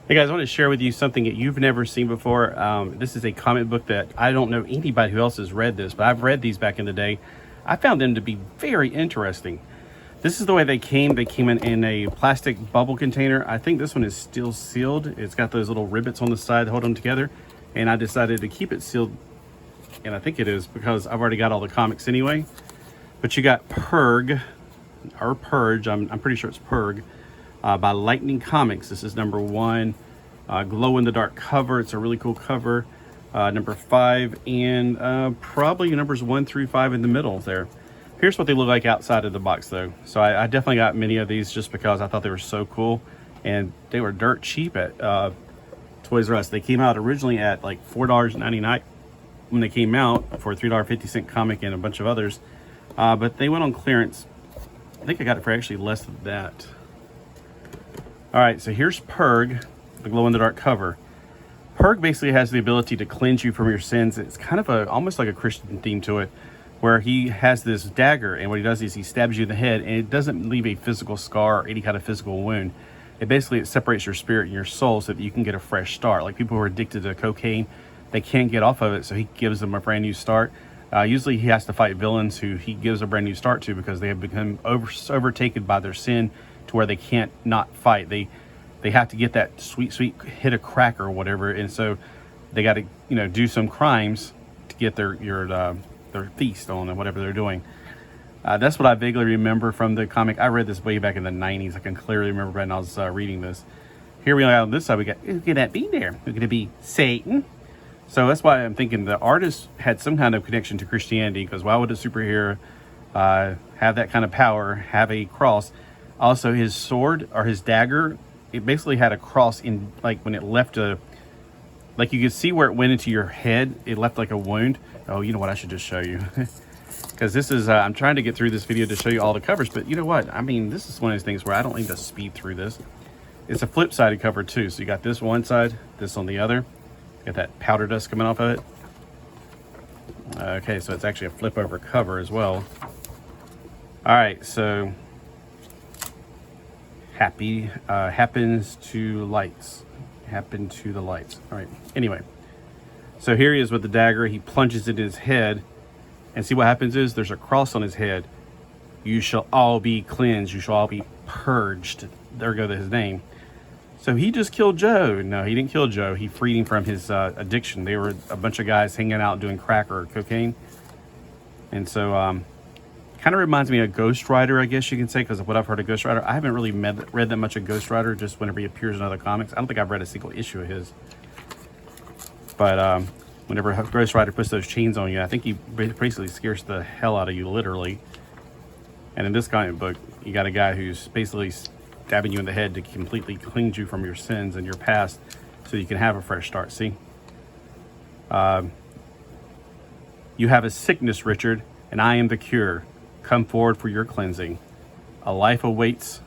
Hey guys, I want to share with you something that you've never seen before. This is a comic book that I don't know anybody who else has read this, but I've read these back in the day. I found them to be very interesting. This is the way they came. They came in a plastic bubble container. I think this one is still sealed. It's got those little rivets on the side that hold them together. And I decided to keep it sealed. And I think it is because I've already got all the comics anyway. But you got Perg, or Purge, I'm pretty sure it's Perg, by Lightning Comics. This is number 1, glow-in-the-dark cover. It's a really cool cover. Number 5, and probably numbers 1 through 5 in the middle there. Here's what they look like outside of the box, though. So I definitely got many of these just because I thought they were so cool, and they were dirt cheap at Toys R Us. They came out originally at like $4.99 when they came out for a $3.50 comic and a bunch of others, but they went on clearance. I think I got it for actually less than that. All right, so here's Perg, the glow-in-the-dark cover. Perg basically has the ability to cleanse you from your sins. It's kind of almost like a Christian theme to it, where he has this dagger, and what he does is he stabs you in the head, and it doesn't leave a physical scar or any kind of physical wound. It separates your spirit and your soul so that you can get a fresh start. Like people who are addicted to cocaine, they can't get off of it, so he gives them a brand new start. Usually he has to fight villains who he gives a brand new start to because they have become overtaken by their sin to where they can't not fight. They have to get that sweet hit of crack or whatever, and so they got to do some crimes to get their feast on and whatever they're doing. That's what I vaguely remember from the comic. I read this way back in the 90s. I can clearly remember when I was reading this. Here we are on this side. We got, who's going to be there? Who's going to be Satan? So that's why I'm thinking the artist had some kind of connection to Christianity, because why would a superhero have that kind of power, have a cross? Also, his sword or his dagger, it basically had a cross in, like when it left like you could see where it went into your head, it left like a wound. Oh, you know what, I should just show you. Because this is, I'm trying to get through this video to show you all the covers, but you know what? I mean, this is one of those things where I don't need to speed through this. It's a flip-sided cover too. So you got this one side, this on the other. Got that powder dust coming off of it. Okay, so it's actually a flip-over cover as well. All right, so happens to lights. Happen to the lights. All right, anyway. So here he is with the dagger. He plunges it in his head. And see what happens is there's a cross on his head. You shall all be cleansed. You shall all be purged. There go his name. So he just killed Joe. No, he didn't kill Joe. He freed him from his addiction. They were a bunch of guys hanging out doing crack or cocaine. And so kind of reminds me of Ghost Rider, I guess you can say, because of what I've heard of Ghost Rider. I haven't really read that much of Ghost Rider, just whenever he appears in other comics. I don't think I've read a single issue of his. But whenever Ghost Rider puts those chains on you, I think he basically scares the hell out of you, literally. And in this comic book, you got a guy who's basically stabbing you in the head to completely cleanse you from your sins and your past so you can have a fresh start. See? You have a sickness, Richard, and I am the cure. Come forward for your cleansing. A life awaits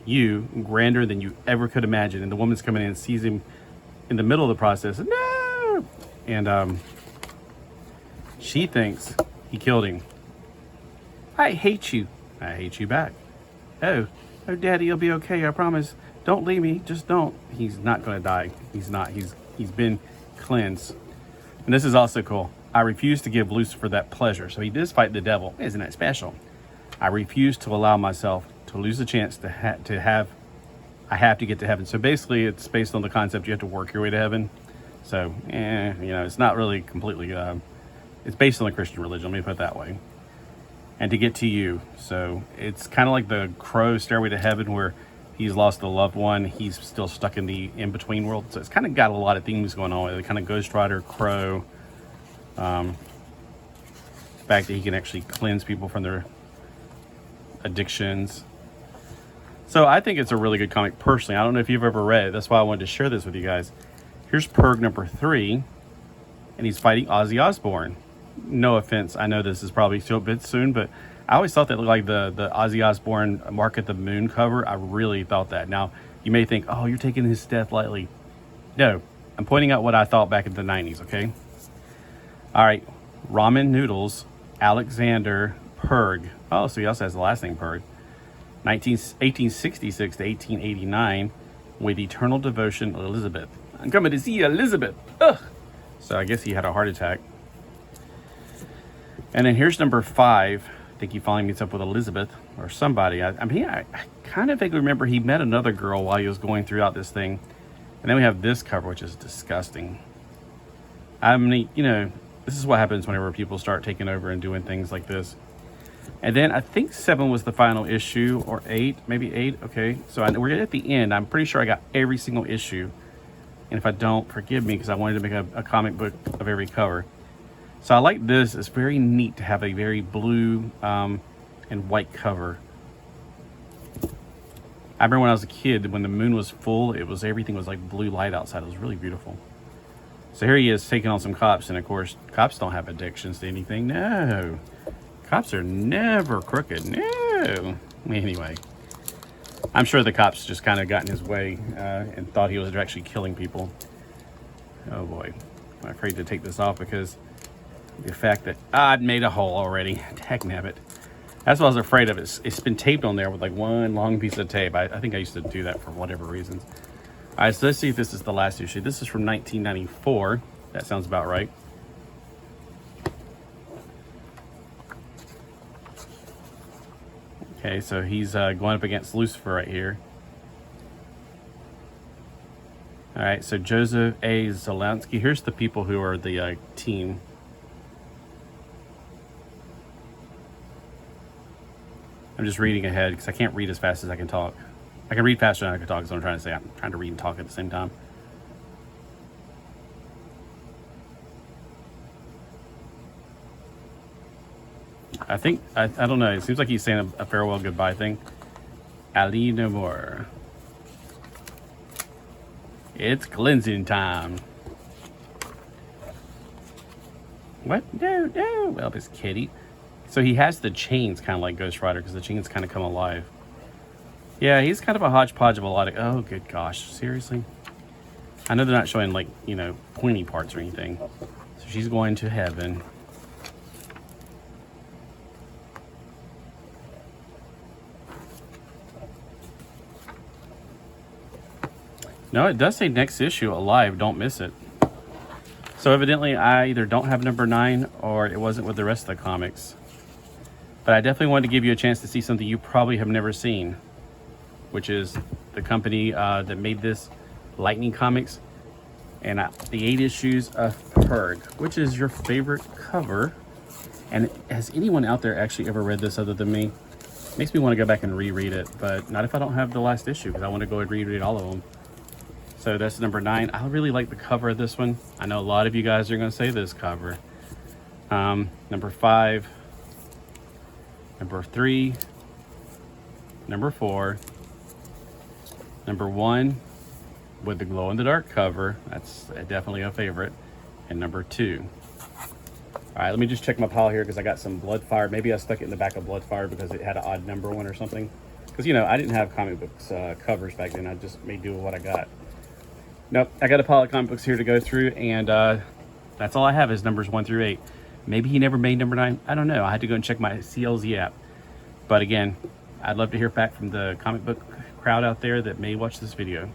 you grander than you ever could imagine. And the woman's coming in and sees him in the middle of the process. No! And she thinks he killed him. I hate you. I hate you back. Oh, Daddy, you'll be okay. I promise. Don't leave me. Just don't. He's not going to die. He's not. He's been cleansed. And this is also cool. I refuse to give Lucifer that pleasure. So he does fight the devil. Isn't that special? I refuse to allow myself to lose the chance I have to get to heaven. So basically, it's based on the concept you have to work your way to heaven. So, it's not really completely, it's based on the Christian religion, let me put it that way. And to get to you. So it's kind of like the Crow Stairway to Heaven, where he's lost a loved one. He's still stuck in the in-between world. So it's kind of got a lot of things going on with it. Kind of Ghost Rider, Crow. The fact that he can actually cleanse people from their addictions. So I think it's a really good comic personally. I don't know if you've ever read it. That's why I wanted to share this with you guys. Here's Perg number 3, and he's fighting Ozzy Osbourne. No offense, I know this is probably still a bit soon, but I always thought that looked like the Ozzy Osbourne Mark at the Moon cover. I really thought that. Now, you may think, oh, you're taking his death lightly. No, I'm pointing out what I thought back in the 90s, okay? All right, Ramen Noodles, Alexander Perg. Oh, so he also has the last name Perg. 1866 to 1889. With eternal devotion, Elizabeth. I'm coming to see you, Elizabeth. Ugh. So I guess he had a heart attack. And then here's number 5. I think he finally meets up with Elizabeth or somebody. I kind of vaguely remember he met another girl while he was going throughout this thing. And then we have this cover, which is disgusting. I mean, you know, this is what happens whenever people start taking over and doing things like this. And then I think 7 was the final issue, or 8, maybe 8. Okay, so we're at the end. I'm pretty sure I got every single issue. And if I don't, forgive me, because I wanted to make a comic book of every cover. So I like this. It's very neat to have a very blue and white cover. I remember when I was a kid, when the moon was full, everything was like blue light outside. It was really beautiful. So here he is taking on some cops, and of course, cops don't have addictions to anything. No. Cops are never crooked. No. Anyway, I'm sure the cops just kind of got in his way and thought he was actually killing people. Oh boy. I'm afraid to take this off because the fact that I'd made a hole already. Heck nabbit. That's what I was afraid of. It's been taped on there with like one long piece of tape. I think I used to do that for whatever reasons. All right, so let's see if this is the last issue. This is from 1994. That sounds about right. Okay, so he's going up against Lucifer right here. All right, so Joseph A. Zelensky. Here's the people who are the team. I'm just reading ahead because I can't read as fast as I can talk. I can read faster than I can talk, is what I'm trying to say. I'm trying to read and talk at the same time. I think, I don't know, it seems like he's saying a farewell goodbye thing. Ali no more. It's cleansing time. What? No, no. Well, it's Kitty. So he has the chains kind of like Ghost Rider because the chains kind of come alive. Yeah, he's kind of a hodgepodge of a lot of... Oh, good gosh. Seriously? I know they're not showing, like, you know, pointy parts or anything. So she's going to heaven. No, it does say next issue alive. Don't miss it. So evidently I either don't have number 9 or it wasn't with the rest of the comics. But I definitely wanted to give you a chance to see something you probably have never seen, which is the company that made this, Lightning Comics, and the 8 issues of Perg, which is your favorite cover. And has anyone out there actually ever read this other than me? Makes me want to go back and reread it, but not if I don't have the last issue, because I want to go and reread all of them. So that's number 9. I really like the cover of this one. I know a lot of you guys are going to say this cover. Number 5, number 3, number 4, number 1 with the glow-in-the-dark cover. That's definitely a favorite. And number 2. All right, let me just check my pile here because I got some Bloodfire. Maybe I stuck it in the back of Bloodfire because it had an odd number one or something. Because, you know, I didn't have comic books covers back then. I just made do with what I got. Nope, I got a pile of comic books here to go through, and that's all I have is numbers 1 through 8. Maybe he never made number 9. I don't know. I had to go and check my CLZ app. But again, I'd love to hear back from the comic book crowd out there that may watch this video.